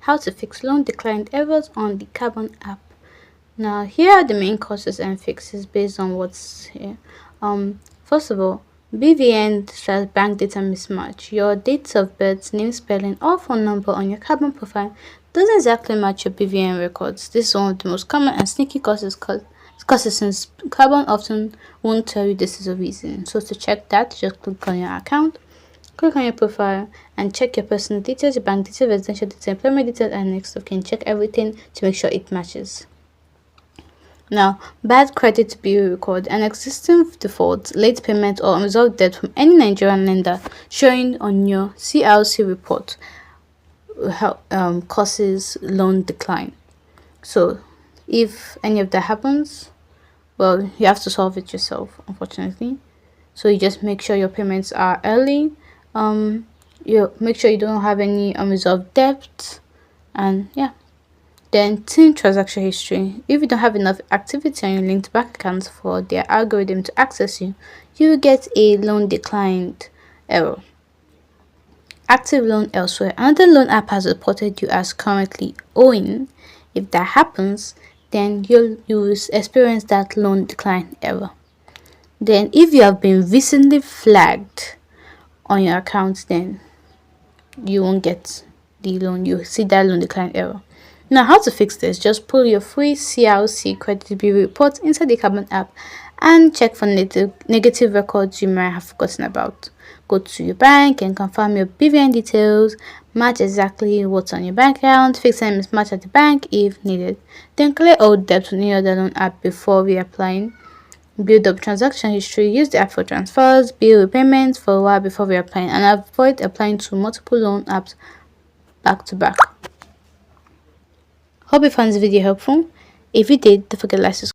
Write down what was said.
how to fix loan decline errors on the Carbon app. Now, here are the main causes and fixes based on what's here. First of all, BVN/bank data mismatch. Your dates of birth, name spelling, or phone number on your Carbon profile doesn't exactly match your BVN records. This is one of the most common and sneaky causes since Carbon often won't tell you this is a reason. So to check that, just click on your account, click on your profile, and check your personal details, your bank details, residential details, employment details, and next of kin. Check everything to make sure it matches. Now, bad credit bureau record. An existing default, late payment, or unresolved debt from any Nigerian lender showing on your CLC report causes loan decline. So, if any of that happens, well, you have to solve it yourself, unfortunately. So you just make sure your payments are early. You make sure you don't have any unresolved debt, and yeah. Then thin transaction history. If you don't have enough activity on your linked bank accounts for their algorithm to access you, you will get a loan declined error. Active loan elsewhere. Another loan app has reported you as currently owing. If that happens, then you will experience that loan decline error. Then if you have been recently flagged on your account, then you won't get the loan. You see that loan decline error. Now, how to fix this? Just pull your free CLC credit bureau report inside the Carbon app and check for negative records you might have forgotten about. Go to your bank and confirm your BVN details, match exactly what's on your bank account, fix any mismatch at the bank if needed. Then clear all debt on any other loan app before reapplying. Build up transaction history, use the app for transfers, bill repayments for a while before reapplying, and avoid applying to multiple loan apps back to back. Hope you found this video helpful. If you did, don't forget to like, subscribe.